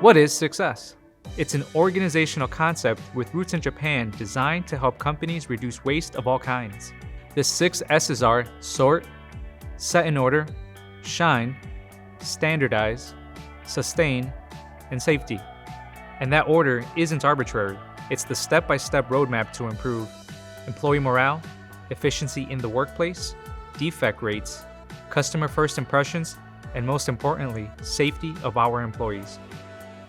What is success? It's an organizational concept with roots in Japan designed to help companies reduce waste of all kinds. The 6 S's are sort, set in order, shine, standardize, sustain, and safety. And that order isn't arbitrary. It's the step-by-step roadmap to improve employee morale, efficiency in the workplace, defect rates, customer first impressions, and most importantly, safety of our employees.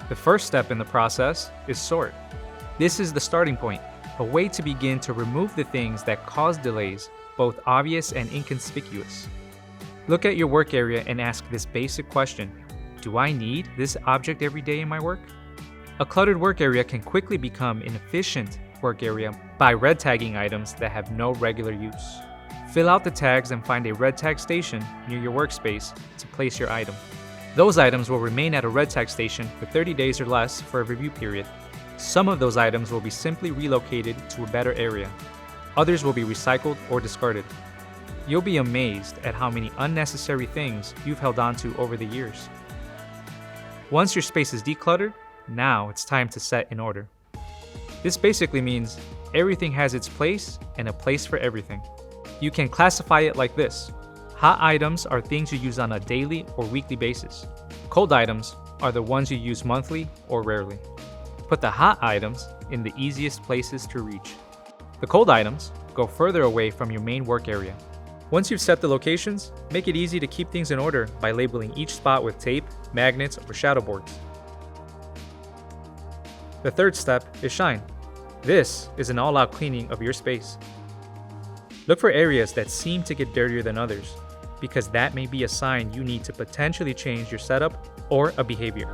The first step in the process is sort. This is the starting point, a way to begin to remove the things that cause delays, both obvious and inconspicuous. Look at your work area and ask this basic question: do I need this object every day in my work? A cluttered work area can quickly become an efficient work area by red tagging items that have no regular use. Fill out the tags and find a red tag station near your workspace to place your item. Those items will remain at a red tag station for 30 days or less for a review period. Some of those items will be simply relocated to a better area. Others will be recycled or discarded. You'll be amazed at how many unnecessary things you've held on to over the years. Once your space is decluttered, now it's time to set in order. This basically means everything has its place and a place for everything. You can classify it like this. Hot items are things you use on a daily or weekly basis. Cold items are the ones you use monthly or rarely. Put the hot items in the easiest places to reach. The cold items go further away from your main work area. Once you've set the locations, make it easy to keep things in order by labeling each spot with tape, magnets, or shadow boards. The third step is shine. This is an all-out cleaning of your space. Look for areas that seem to get dirtier than others, because that may be a sign you need to potentially change your setup or a behavior.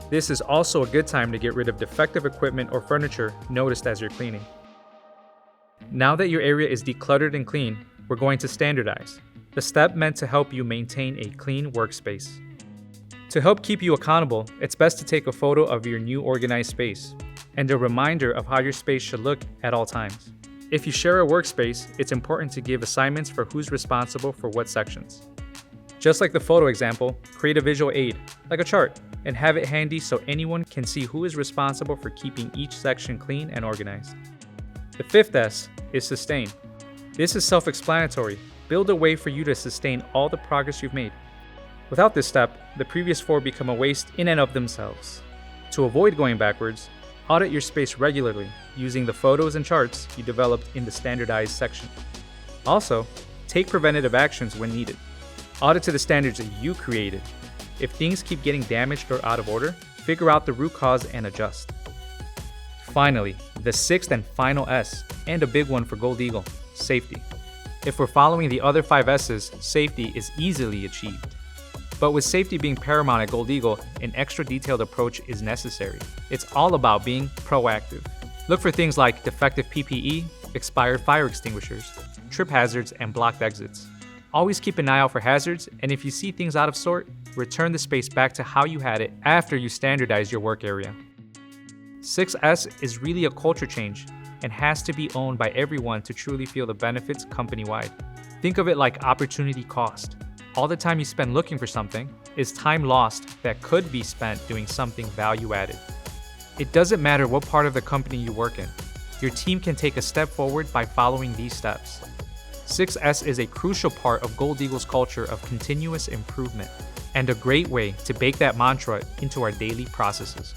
This is also a good time to get rid of defective equipment or furniture noticed as you're cleaning. Now that your area is decluttered and clean, we're going to standardize, the step meant to help you maintain a clean workspace. To help keep you accountable, it's best to take a photo of your new organized space and a reminder of how your space should look at all times. If you share a workspace, it's important to give assignments for who's responsible for what sections. Just like the photo example, create a visual aid, like a chart, and have it handy so anyone can see who is responsible for keeping each section clean and organized. The fifth S is sustain. This is self-explanatory. Build a way for you to sustain all the progress you've made. Without this step, the previous 4 become a waste in and of themselves. To avoid going backwards, audit your space regularly using the photos and charts you developed in the Standardize section. Also, take preventative actions when needed. Audit to the standards that you created. If things keep getting damaged or out of order, figure out the root cause and adjust. Finally, the 6th and final S, and a big one for Gold Eagle, safety. If we're following the other 5 S's, safety is easily achieved. But with safety being paramount at Gold Eagle, an extra detailed approach is necessary. It's all about being proactive. Look for things like defective PPE, expired fire extinguishers, trip hazards, and blocked exits. Always keep an eye out for hazards, and if you see things out of sort, return the space back to how you had it after you standardize your work area. 6S is really a culture change and has to be owned by everyone to truly feel the benefits company-wide. Think of it like opportunity cost. All the time you spend looking for something is time lost that could be spent doing something value-added. It doesn't matter what part of the company you work in. Your team can take a step forward by following these steps. 6S is a crucial part of Gold Eagle's culture of continuous improvement and a great way to bake that mantra into our daily processes.